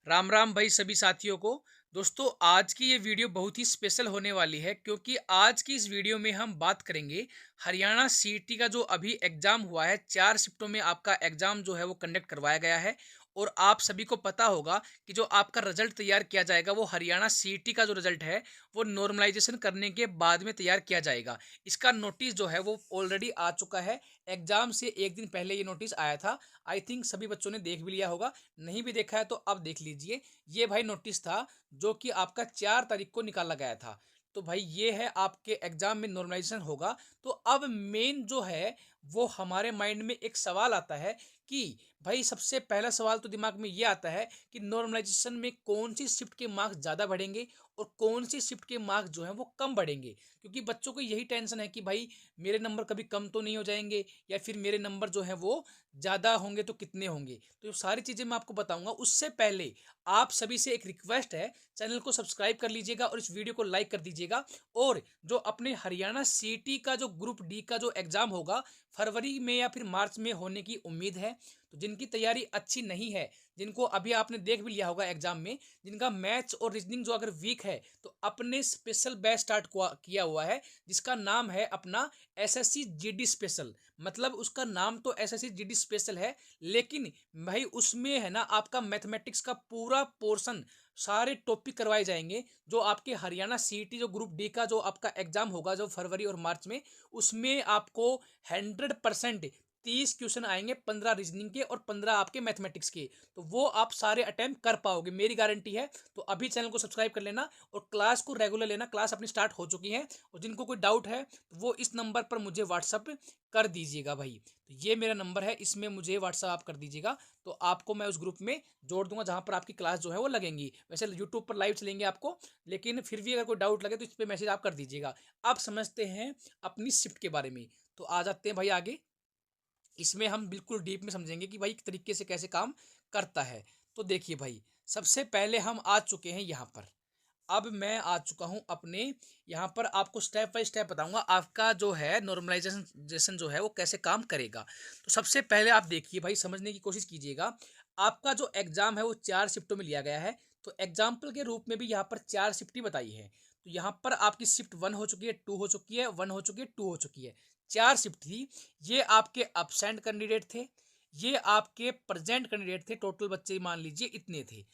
राम राम भाई सभी साथियों को। दोस्तों, आज की ये वीडियो बहुत ही स्पेशल होने वाली है क्योंकि आज की इस वीडियो में हम बात करेंगे हरियाणा सीईटी का जो अभी एग्जाम हुआ है। 4 शिफ्टों में आपका एग्जाम जो है वो कंडक्ट करवाया गया है और आप सभी को पता होगा कि जो आपका रिजल्ट तैयार किया जाएगा वो हरियाणा सीईटी का जो रिजल्ट है वो नॉर्मलाइजेशन करने के बाद में तैयार किया जाएगा। इसका नोटिस जो है वो ऑलरेडी आ चुका है। एग्जाम से एक दिन पहले ये नोटिस आया था। आई थिंक सभी बच्चों ने देख भी लिया होगा, नहीं भी देखा है तो अब देख लीजिए। ये भाई नोटिस था जो कि आपका 4 तारीख को निकाला गया था। तो भाई ये है आपके एग्जाम में नॉर्मलाइजेशन होगा। तो अब मेन जो है वो हमारे माइंड में एक सवाल आता है कि भाई सबसे पहला सवाल तो दिमाग में ये आता है कि नॉर्मलाइजेशन में कौन सी शिफ्ट के मार्क्स ज़्यादा बढ़ेंगे और कौन सी शिफ्ट के मार्क्स जो हैं वो कम बढ़ेंगे। क्योंकि बच्चों को यही टेंशन है कि भाई मेरे नंबर कभी कम तो नहीं हो जाएंगे या फिर मेरे नंबर जो है वो ज़्यादा होंगे तो कितने होंगे। तो ये सारी चीज़ें मैं आपको बताऊंगा। उससे पहले आप सभी से एक रिक्वेस्ट है, चैनल को सब्सक्राइब कर लीजिएगा और इस वीडियो को लाइक कर दीजिएगा। और जो अपने हरियाणा सीईटी का जो ग्रुप डी का जो एग्ज़ाम होगा फरवरी में या फिर मार्च में होने की उम्मीद है। तो जिनकी तैयारी अच्छी नहीं है, जिनको अभी आपने देख भी लिया होगा एग्जाम में, जिनका मैथ्स और रीजनिंग जो अगर वीक है तो अपने स्पेशल बैच स्टार्ट किया हुआ है जिसका नाम है अपना एसएससी जीडी स्पेशल। मतलब उसका नाम तो एसएससी जीडी स्पेशल है, लेकिन भाई उसमें है ना आपका मैथमेटिक्स का पूरा पोर्शन, सारे टॉपिक करवाए जाएंगे जो आपके हरियाणा सीईटी जो ग्रुप डी का जो आपका एग्जाम होगा जो फरवरी और मार्च में, उसमें आपको 100% 30 क्वेश्चन आएंगे, 15 रीजनिंग के और 15 आपके मैथमेटिक्स के। तो वो आप सारे अटेम्प्ट कर पाओगे, मेरी गारंटी है। तो अभी चैनल को सब्सक्राइब कर लेना और क्लास को रेगुलर लेना। क्लास अपनी स्टार्ट हो चुकी है और जिनको कोई डाउट है तो वो इस नंबर पर मुझे व्हाट्सअप कर दीजिएगा भाई। तो ये मेरा नंबर है, इसमें मुझे व्हाट्सअप आप कर दीजिएगा तो आपको मैं उस ग्रुप में जोड़ दूंगा जहां पर आपकी क्लास जो है वो लगेंगी। वैसे यूट्यूब पर लाइव चलेंगे आपको, लेकिन फिर भी अगर कोई डाउट लगे तो इस पर मैसेज आप कर दीजिएगा। अब समझते हैं अपनी शिफ्ट के बारे में। तो आ जाते हैं भाई आगे। इसमें हम बिल्कुल डीप में समझेंगे कि भाई तरीके से कैसे काम करता है। तो देखिए भाई, सबसे पहले हम आ चुके हैं यहाँ पर। अब मैं आ चुका हूँ अपने यहाँ पर, आपको स्टेप बाय स्टेप बताऊंगा आपका जो है नॉर्मलाइजेशन जो है वो कैसे काम करेगा। तो सबसे पहले आप देखिए भाई, समझने की कोशिश कीजिएगा। आपका जो एग्जाम है वो 4 शिफ्टों में लिया गया है। तो एग्जाम्पल के रूप में भी यहाँ पर 4 शिफ्ट ही बताई है। तो यहाँ पर आपकी शिफ्ट 1 हो चुकी है, 2 हो चुकी है, 1 हो चुकी है, 2 हो चुकी है। 4 शिफ्ट थी। ये आपके अब्सेंट कैंडिडेट थे, ये आपके प्रेजेंट कैंडिडेट थे। टोटल बच्चे मान लीजिए इतने थे।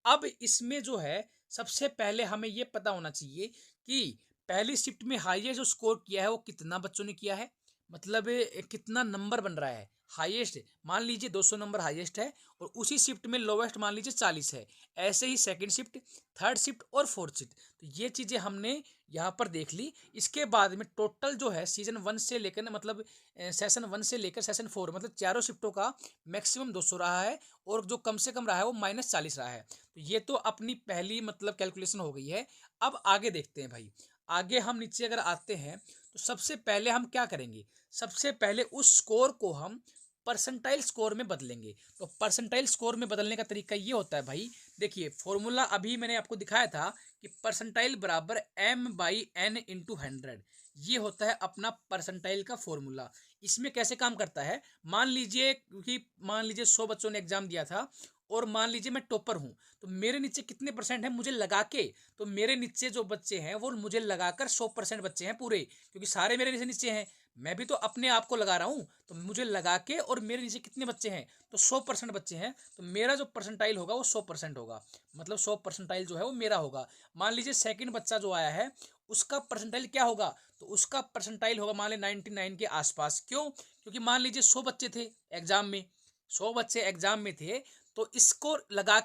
अब इसमें जो है सबसे पहले हमें ये पता होना चाहिए कि पहली शिफ्ट में हाईएस्ट जो स्कोर किया है वो कितना बच्चों ने किया है। मतलब कितना नंबर बन रहा है। हाईएस्ट मान लीजिए 200 नंबर हाईएस्ट है और उसी शिफ्ट में लोवेस्ट मान लीजिए 40 है। ऐसे ही सेकंड शिफ्ट, थर्ड शिफ्ट और फोर्थ शिफ्ट। तो ये चीज़ें हमने यहाँ पर देख ली। इसके बाद में टोटल जो है सीजन 1 से लेकर मतलब सेशन 1 से लेकर सेशन 4 मतलब चारों शिफ्टों का मैक्सिमम 200 रहा है और जो कम से कम रहा है वो -40 रहा है। तो ये तो अपनी पहली मतलब कैलकुलेशन हो गई है। अब आगे देखते हैं भाई। आगे हम नीचे अगर आते हैं तो सबसे पहले हम क्या करेंगे, सबसे पहले उस स्कोर को हम परसेंटाइल स्कोर में बदलेंगे। तो परसेंटाइल स्कोर में बदलने का तरीका ये होता है भाई, देखिए फॉर्मूला अभी मैंने आपको दिखाया था कि परसेंटाइल बराबर m/n/100। ये होता है अपना परसेंटाइल का फॉर्मूला। इसमें कैसे काम करता है, मान लीजिए कि मान लीजिए 100 बच्चों ने एग्जाम दिया था और मान लीजिए मैं टॉपर हूँ, तो मेरे नीचे कितने परसेंट है मुझे लगा के, तो मेरे नीचे जो बच्चे हैं वो मुझे लगाकर 100% बच्चे हैं पूरे, क्योंकि सारे मेरे नीचे नीचे हैं। मैं भी तो अपने आप को लगा रहा हूँ, तो मुझे लगा के और मेरे नीचे कितने बच्चे हैं तो 100% बच्चे हैं। तो मेरा जो परसेंटाइल होगा वो 100% होगा, मतलब 100% जो है वो मेरा होगा। मान लीजिए सेकंड बच्चा जो आया है उसका परसेंटाइल क्या होगा, तो उसका परसेंटाइल होगा मान ली 99 के आसपास। क्यों, क्योंकि मान लीजिए 100 बच्चे थे एग्जाम में, 100 बच्चे एग्जाम में थे, तो इसको लगा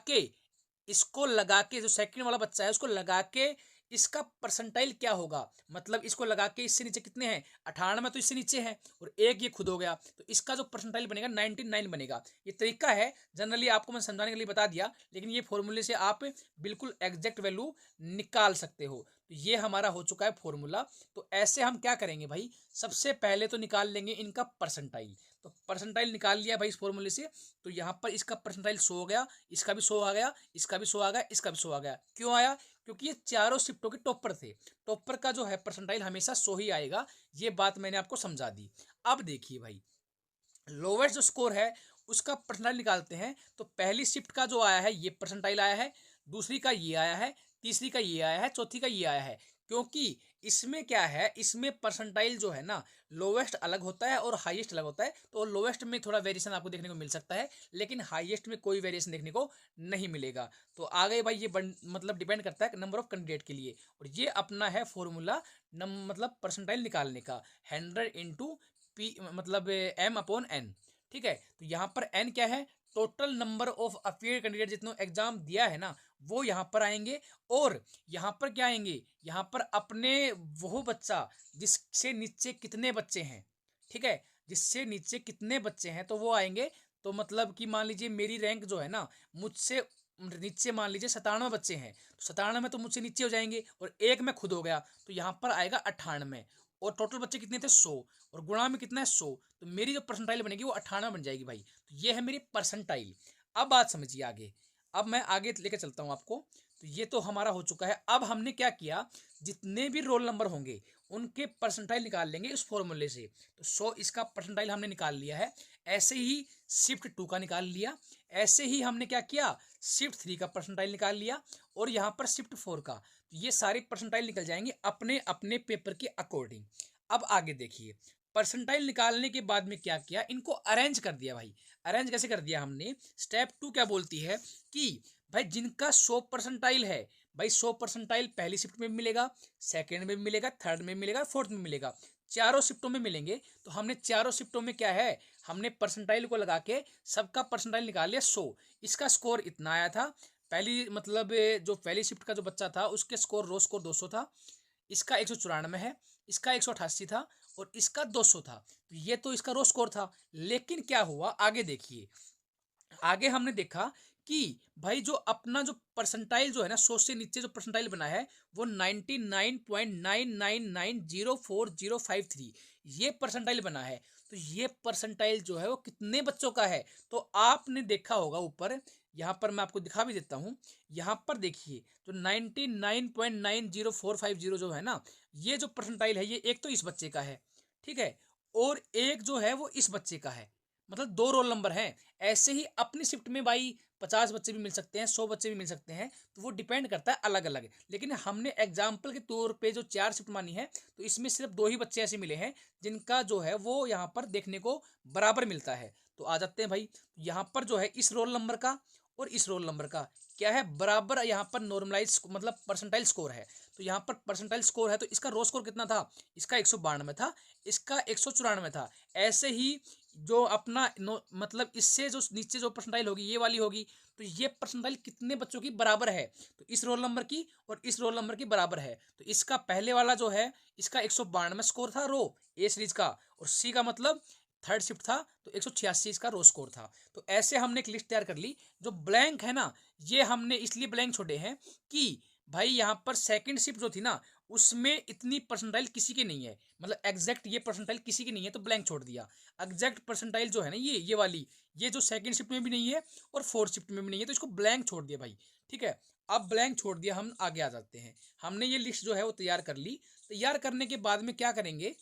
के जो सेकंड वाला बच्चा है उसको लगा के इसका परसेंटाइल क्या होगा, मतलब इसको लगा के इससे नीचे कितने हैं 98, तो इससे नीचे है और एक ये खुद हो गया, तो इसका जो परसेंटाइल बनेगा 99 बनेगा। ये तरीका है, जनरली आपको मैं समझाने के लिए बता दिया, लेकिन ये फॉर्मूले से आप बिल्कुल एग्जैक्ट वैल्यू निकाल सकते हो। तो ये हमारा हो चुका है फॉर्मूला। तो ऐसे हम क्या करेंगे भाई, सबसे पहले तो निकाल लेंगे इनका परसेंटाइल। तो परसेंटाइल निकाल लिया भाई इस फॉर्मूले से, तो यहाँ पर इसका परसेंटाइल 100 हो गया, इसका भी 100 आ गया, इसका भी 100 आ गया, इसका भी 100 आ गया। क्यों आया, क्योंकि ये चारों शिफ्टों के टॉपर थे। टॉपर का जो है परसेंटाइल हमेशा 100 ही आएगा। ये बात मैंने आपको समझा दी। अब देखिए भाई, लोवेस्ट जो स्कोर है उसका परसेंटाइल निकालते हैं तो पहली शिफ्ट का जो आया है ये परसेंटाइल आया है, दूसरी का ये आया है, तीसरी का ये आया है, चौथी का ये आया है। क्योंकि इसमें क्या है, इसमें परसेंटाइल जो है ना लोवेस्ट अलग होता है और हाईएस्ट अलग होता है, तो लोवेस्ट में थोड़ा वेरिएशन आपको देखने को मिल सकता है, लेकिन हाईएस्ट में कोई वेरिएशन देखने को नहीं मिलेगा। तो आगे भाई ये मतलब डिपेंड करता है नंबर ऑफ कैंडिडेट के लिए। और ये अपना है फॉर्मूला मतलब परसेंटाइल निकालने का, 100 इंटू पी मतलब m अपॉन n। ठीक है, तो यहाँ पर n क्या है, total number of appear candidate जितने एग्जाम दिया है ना वो यहाँ पर आएंगे। और यहाँ पर क्या आएंगे, यहाँ पर अपने वो बच्चा जिससे नीचे कितने बच्चे हैं, ठीक है, जिससे नीचे कितने बच्चे हैं तो वो आएंगे। तो मतलब कि मान लीजिए मेरी रैंक जो है ना मुझसे नीचे मान लीजिए 97 बच्चे हैं, तो 97 तो मुझसे नीचे हो जाएंगे और एक में खुद हो गया, तो यहाँ पर आएगा 98। और टोटल बच्चे कितने थे 100, और गुणा में कितना है 100, तो मेरी जो परसेंटाइल बनेगी वो 98 बन जाएगी भाई। तो ये है मेरी परसेंटाइल। अब बात समझिए आगे, अब मैं आगे लेके चलता हूँ आपको। तो ये तो हमारा हो चुका है। अब हमने क्या किया, जितने भी रोल नंबर होंगे उनके परसेंटाइल निकाल लेंगे इस फॉर्मूले से। तो 100 इसका परसेंटाइल हमने निकाल लिया है। ऐसे ही शिफ्ट 2 का निकाल लिया। ऐसे ही हमने क्या किया, शिफ्ट 3 का परसेंटाइल निकाल लिया। और यहाँ पर शिफ्ट 4 का। तो ये सारे परसेंटाइल निकल जाएंगे अपने अपने पेपर के अकॉर्डिंग। अब आगे देखिए, परसेंटाइल निकालने के बाद में क्या किया, इनको अरेंज कर दिया भाई। अरेंज कैसे कर दिया हमने, स्टेप 2 क्या बोलती है कि भाई जिनका 100 परसेंटाइल है, भाई 100 परसेंटाइल पहली शिफ्ट में भी मिलेगा, सेकंड में भी मिलेगा, थर्ड में मिलेगा, फोर्थ में मिलेगा, चारों शिफ्टों में मिलेंगे। तो हमने चारों शिफ्टों में क्या है, हमने परसेंटाइल को लगा के सबका परसेंटाइल निकाल लिया 100। इसका स्कोर इतना आया था, पहली मतलब जो पहली शिफ्ट का जो बच्चा था उसके स्कोर रो स्कोर 200 था, इसका 194 है, इसका 188 था और इसका 200 था। तो ये तो इसका रो स्कोर था। लेकिन क्या हुआ आगे देखिए, आगे हमने देखा कि भाई जो अपना जो परसेंटाइल जो है ना 100 से नीचे जो परसेंटाइल बना है वो 99.99904053 ये परसेंटाइल बना है। तो ये परसेंटाइल जो है वो कितने बच्चों का है, तो आपने देखा होगा ऊपर, यहाँ पर मैं आपको दिखा भी देता हूँ। यहाँ पर देखिए जो 99.90450 जो है ना, ये जो परसेंटाइल है ये एक तो इस बच्चे का है, ठीक है, और एक जो है वो इस बच्चे का है, मतलब 2 रोल नंबर हैं। ऐसे ही अपनी शिफ्ट में भाई 50 बच्चे भी मिल सकते हैं, 100 बच्चे भी मिल सकते हैं, तो वो डिपेंड करता है अलग अलग। लेकिन हमने एग्जाम्पल के तौर पे जो 4 शिफ्ट मानी है, तो इसमें सिर्फ 2 ही बच्चे ऐसे मिले हैं जिनका जो है वो यहाँ पर देखने को बराबर मिलता है। तो आ जाते हैं भाई, यहाँ पर जो है इस रोल नंबर का और इस रोल नंबर का क्या है, बराबर यहाँ पर नॉर्मलाइज मतलब परसेंटाइल स्कोर है। तो यहाँ पर परसेंटाइल स्कोर है, तो इसका रो स्कोर कितना था, इसका 192 था, इसका 194 था। ऐसे ही जो अपना मतलब इससे जो नीचे जो परसेंटाइल होगी ये वाली होगी, तो ये परसेंटाइल कितने बच्चों की बराबर है, तो इस रोल नंबर की और इस रोल नंबर की बराबर है। तो इसका पहले वाला जो है इसका 192 स्कोर था रो ए सीरीज का, और सी का मतलब थर्ड शिफ्ट था तो 186 इसका रो स्कोर था। तो ऐसे हमने एक लिस्ट तैयार कर ली। जो ब्लैंक है ना, ये हमने इसलिए ब्लैंक छोड़े हैं कि भाई यहाँ पर सेकंड शिफ्ट जो थी ना उसमें इतनी परसेंटाइल किसी की नहीं है, मतलब एग्जैक्ट ये परसेंटाइल किसी की नहीं है, तो ब्लैंक छोड़ दिया। एग्जैक्ट परसेंटाइल जो है ना ये वाली, ये जो सेकंड शिफ्ट में भी नहीं है और फोर्थ शिफ्ट में भी नहीं है, तो इसको ब्लैंक छोड़ दिया भाई। ठीक है, अब ब्लैंक छोड़ दिया, हम आगे आ जाते हैं। हमने ये लिस्ट जो है वो तैयार कर ली। तैयार करने के बाद में क्या करेंगे,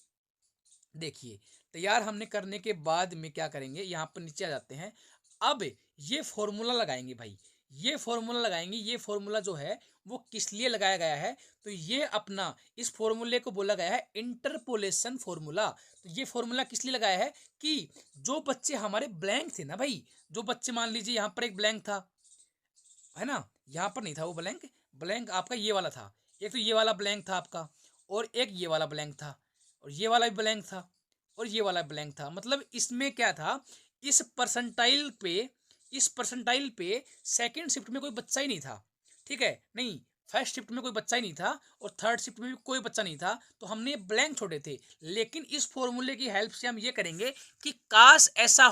देखिए तैयार हमने करने के बाद में क्या करेंगे, यहाँ पर नीचे आ जाते हैं। अब ये फॉर्मूला लगाएंगे भाई, ये फॉर्मूला लगाएंगे। ये फॉर्मूला जो है वो किस लिए लगाया गया है, तो ये अपना इस फॉर्मूले को बोला गया है इंटरपोलेशन फॉर्मूला। तो ये फॉर्मूला किस लिए लगाया है कि जो बच्चे हमारे ब्लैंक थे ना भाई, जो बच्चे मान लीजिए यहाँ पर एक ब्लैंक था, है ना, यहाँ पर नहीं था वो ब्लैंक, ब्लैंक आपका ये वाला था, एक तो ये वाला ब्लैंक था आपका, और एक ये वाला ब्लैंक था, और ये वाला भी ब्लैंक था, और ये वाला ब्लैंक था। मतलब इसमें क्या था, इस परसेंटाइल पे इस परसेंटाइल पे सेकंड शिफ्ट में कोई बच्चा ही नहीं था, ठीक है, नहीं फर्स्ट शिफ्ट में कोई बच्चा ही नहीं था और थर्ड शिफ्ट में भी कोई बच्चा नहीं था, तो हमने ब्लैंक छोड़े थे। लेकिन इस फॉर्मूले की हेल्प से हम ये करेंगे कि काश ऐसा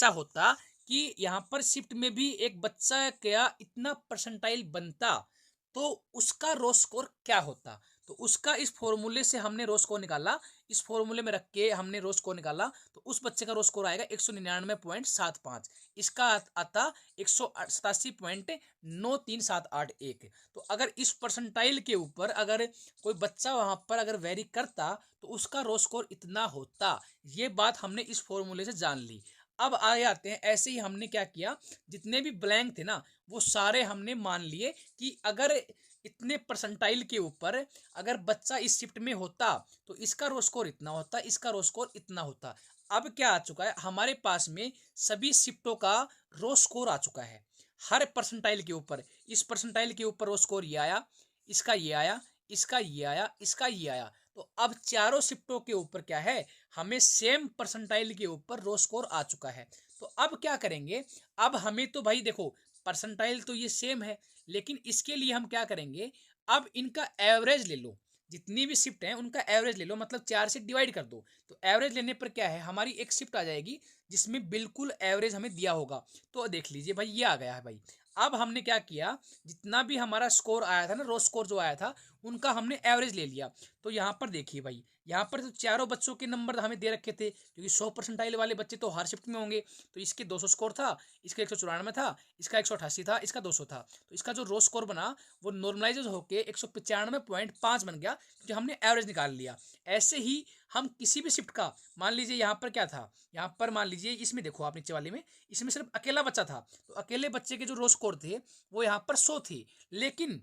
होता कि यहाँ पर शिफ्ट में भी एक बच्चा क्या इतना परसेंटाइल बनता, तो उसका रो स्कोर क्या होता। तो उसका इस फॉर्मूले से हमने रो स्कोर निकाला, इस फॉर्मूले में रख के हमने रो स्कोर निकाला, तो उस बच्चे का रो स्कोर आएगा 199.75, इसका आता 187.93781। तो अगर इस परसेंटाइल के ऊपर अगर कोई बच्चा वहां पर अगर वेरी करता तो उसका रो स्कोर इतना होता। ये बात हमने इस फॉर्मूले से जान ली। अब आगे आते हैं, ऐसे ही हमने क्या किया, जितने भी ब्लैंक थे ना वो सारे हमने मान लिए कि अगर इतने परसेंटाइल के ऊपर अगर बच्चा इस शिफ्ट में होता तो इसका रो स्कोर इतना होता, इसका रो स्कोर इतना होता। अब क्या आ चुका है हमारे पास में, सभी शिफ्टों का रो स्कोर आ चुका है हर परसेंटाइल के ऊपर। इस परसेंटाइल के ऊपर रो स्कोर ये आया, इसका ये आया, इसका ये आया, इसका ये आया। तो अब चारों शिफ्टों के ऊपर क्या है, हमें सेम परसेंटाइल के ऊपर रो स्कोर आ चुका है। तो अब क्या करेंगे, अब हमें तो भाई देखो परसेंटाइल तो ये सेम है, लेकिन इसके लिए हम क्या करेंगे, अब इनका एवरेज ले लो, जितनी भी शिफ्ट है उनका एवरेज ले लो, मतलब 4 से डिवाइड कर दो। तो एवरेज लेने पर क्या है, हमारी एक शिफ्ट आ जाएगी जिसमें बिल्कुल एवरेज हमें दिया होगा। तो देख लीजिए भाई ये आ गया है भाई। अब हमने क्या किया, जितना भी हमारा स्कोर आया था ना, रो स्कोर जो आया था उनका हमने एवरेज ले लिया। तो यहाँ पर देखिए भाई, यहाँ पर तो चारों बच्चों के नंबर हमें दे रखे थे, क्योंकि 100 परसेंटाइल वाले बच्चे तो हर शिफ्ट में होंगे। तो इसके 200 स्कोर था, इसका 194 था, इसका 188 था, इसका 200 था। तो इसका जो रो स्कोर बना वो नॉर्मलाइज होकर 195.5 बन गया, क्योंकि हमने एवरेज निकाल लिया। ऐसे ही हम किसी भी शिफ्ट का, मान लीजिए यहाँ पर क्या था, यहाँ पर मान लीजिए इसमें देखो आप नीचे वाले में, इसमें सिर्फ अकेला बच्चा था, तो अकेले बच्चे के जो रो स्कोर थे वो यहाँ पर 100 थे। लेकिन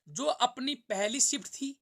जो अपनी पहली शिफ्ट थी,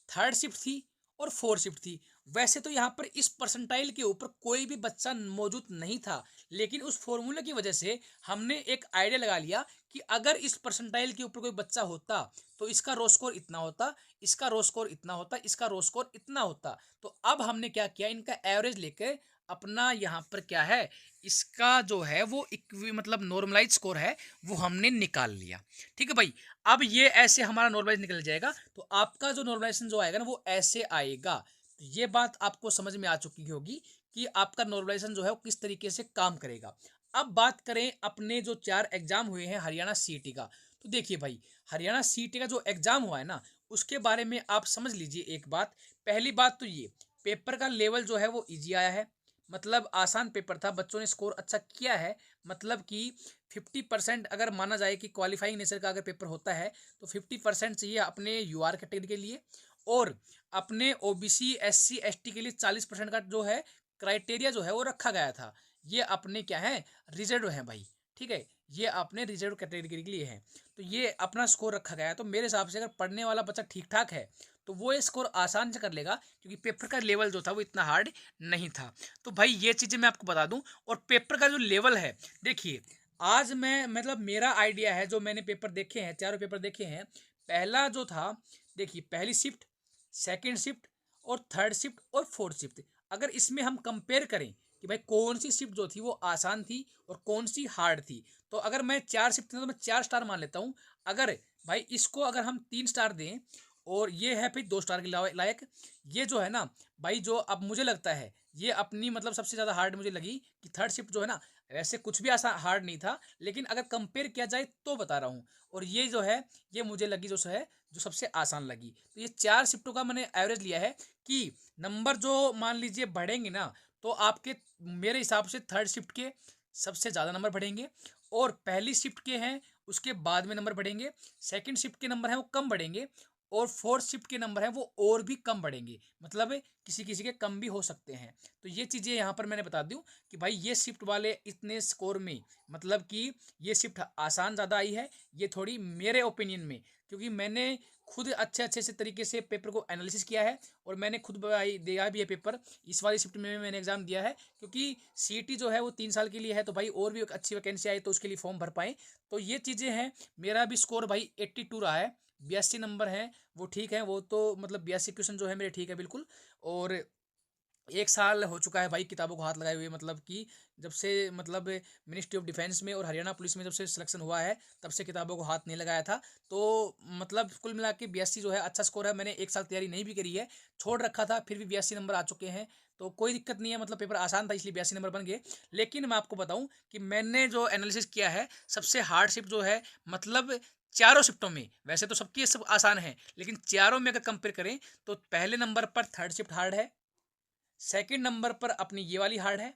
थर्ड शिफ्ट थी और फोर्थ शिफ्ट थी, वैसे तो यहाँ पर इस परसेंटाइल के ऊपर कोई भी बच्चा मौजूद नहीं था, लेकिन उस फॉर्मूले की वजह से हमने एक आइडिया लगा लिया कि अगर इस परसेंटाइल के ऊपर कोई बच्चा होता तो इसका रो स्कोर इतना होता, इसका रो स्कोर इतना होता, इसका रो स्कोर इतना होता। तो अब हमने क्या किया, इनका एवरेज लेकर अपना यहाँ पर क्या है, इसका जो है वो मतलब नॉर्मलाइज स्कोर है वो हमने निकाल लिया। ठीक है भाई, अब ये ऐसे हमारा नॉर्मलाइज निकल जाएगा, तो आपका जो नॉर्मलाइजेशन जो आएगा ना वो ऐसे आएगा। तो ये बात आपको समझ में आ चुकी होगी कि आपका नॉर्मलाइजेशन जो है वो किस तरीके से काम करेगा। अब बात करें अपने जो 4 एग्जाम हुए हैं हरियाणा सीईटी का, तो देखिए भाई हरियाणा सीईटी का जो एग्जाम हुआ है ना उसके बारे में आप समझ लीजिए एक बात। पहली बात तो ये, पेपर का लेवल जो है वो ईजी आया है, मतलब आसान पेपर था, बच्चों ने स्कोर अच्छा किया है। मतलब कि 50% अगर माना जाए कि क्वालिफाइंग नेचर का अगर पेपर होता है तो 50% चाहिए अपने यूआर कैटेगरी के लिए, और अपने ओबीसी एससी एसटी के लिए 40% का जो है क्राइटेरिया जो है वो रखा गया था। ये अपने क्या है, रिजर्व है भाई। ठीक है, ये अपने रिजर्व कैटेगरी के लिए है, तो ये अपना स्कोर रखा गया है। तो मेरे हिसाब से अगर पढ़ने वाला बच्चा ठीक ठाक है तो वो ये स्कोर आसान से कर लेगा, क्योंकि पेपर का लेवल जो था वो इतना हार्ड नहीं था। तो भाई ये चीज़ें मैं आपको बता दूं, और पेपर का जो लेवल है, देखिए आज मैं मतलब मेरा आइडिया है, जो मैंने पेपर देखे हैं, चारों पेपर देखे हैं, पहला जो था, देखिए पहली शिफ्ट, सेकंड शिफ्ट और थर्ड शिफ्ट और फोर्थ शिफ्ट, अगर इसमें हम कंपेयर करें कि भाई कौन सी शिफ्ट जो थी वो आसान थी और कौन सी हार्ड थी, तो अगर मैं 4 शिफ्ट थी तो मैं 4 स्टार मान लेता हूँ। अगर भाई इसको अगर हम 3 स्टार दें और ये है फिर 2 स्टार के लायक, ये जो है ना भाई, जो अब मुझे लगता है ये अपनी मतलब सबसे ज़्यादा हार्ड मुझे लगी कि थर्ड शिफ्ट जो है ना, वैसे कुछ भी आसान हार्ड नहीं था, लेकिन अगर कंपेयर किया जाए तो बता रहा हूँ। और ये जो है ये मुझे लगी जो है जो सबसे आसान लगी। तो ये 4 शिफ्टों का मैंने एवरेज लिया है कि नंबर जो मान लीजिए बढ़ेंगे ना, तो आपके मेरे हिसाब से थर्ड शिफ्ट के सबसे ज़्यादा नंबर बढ़ेंगे, और पहली शिफ्ट के हैं उसके बाद में नंबर बढ़ेंगे, सेकंड शिफ्ट के नंबर हैं वो कम बढ़ेंगे, और फोर्थ शिफ्ट के नंबर हैं वो और भी कम बढ़ेंगे, मतलब किसी किसी के कम भी हो सकते हैं। तो ये चीज़ें यहाँ पर मैंने बता दूं कि भाई ये शिफ्ट वाले इतने स्कोर में, मतलब कि ये शिफ्ट आसान ज़्यादा आई है, ये थोड़ी मेरे ओपिनियन में, क्योंकि मैंने खुद अच्छे अच्छे से तरीके से पेपर को एनालिसिस किया है, और मैंने खुद भाई दिया भी है पेपर, इस वाली शिफ्ट में मैंने एग्जाम दिया है, क्योंकि सीईटी जो है वो 3 साल के लिए है, तो भाई और भी एक अच्छी वैकेंसी आई तो उसके लिए फॉर्म भर पाएँ। तो ये चीज़ें हैं। मेरा भी स्कोर भाई 82 रहा है, 82 नंबर हैं वो ठीक है, वो तो मतलब 82 क्वेश्चन जो है मेरे ठीक है बिल्कुल। और 1 साल हो चुका है भाई किताबों को हाथ लगाए हुए, मतलब कि जब से मतलब मिनिस्ट्री ऑफ डिफेंस में और हरियाणा पुलिस में जब से सिलेक्शन हुआ है तब से किताबों को हाथ नहीं लगाया था। तो मतलब कुल मिला के 82 जो है अच्छा स्कोर है। मैंने 1 साल तैयारी नहीं भी करी है, छोड़ रखा था, फिर भी 82 नंबर आ चुके हैं, तो कोई दिक्कत नहीं है। मतलब पेपर आसान था इसलिए 82 नंबर बन गए। लेकिन मैं आपको बताऊं कि मैंने जो एनालिसिस किया है, सबसे हार्ड शिफ्ट जो है, मतलब चारों शिफ्टों में, वैसे तो सबकी सब आसान है, लेकिन चारों में अगर कंपेयर करें तो पहले नंबर पर थर्ड शिफ्ट हार्ड है, सेकंड नंबर पर अपनी ये वाली हार्ड है,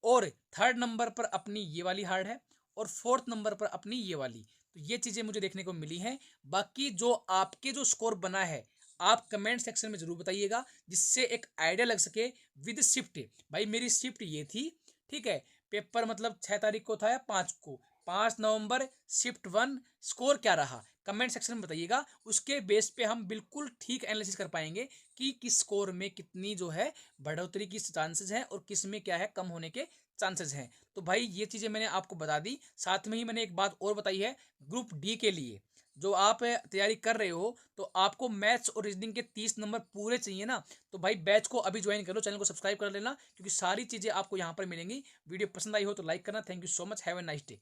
और थर्ड नंबर पर अपनी ये वाली हार्ड है, और फोर्थ नंबर पर अपनी ये वाली। तो ये चीज़ें मुझे देखने को मिली हैं। बाकी जो आपके जो स्कोर बना है आप कमेंट सेक्शन में ज़रूर बताइएगा, जिससे एक आइडिया लग सके विद शिफ्ट। भाई मेरी शिफ्ट ये थी, ठीक है। पेपर मतलब 6 तारीख को था या 5 को, 5 नवंबर शिफ्ट 1 स्कोर क्या रहा, कमेंट सेक्शन में बताइएगा। उसके बेस पे हम बिल्कुल ठीक एनालिसिस कर पाएंगे कि किस स्कोर में कितनी जो है बढ़ोतरी की चांसेस हैं और किस में क्या है कम होने के चांसेस हैं। तो भाई ये चीज़ें मैंने आपको बता दी। साथ में ही मैंने एक बात और बताई है, ग्रुप डी के लिए जो आप तैयारी कर रहे हो, तो आपको मैथ्स और रीजनिंग के 30 नंबर पूरे चाहिए ना, तो भाई बैच को अभी ज्वाइन कर लो, चैनल को सब्सक्राइब कर लेना, क्योंकि सारी चीज़ें आपको यहाँ पर मिलेंगी। वीडियो पसंद आई हो तो लाइक करना। Thank you so much, have a nice day.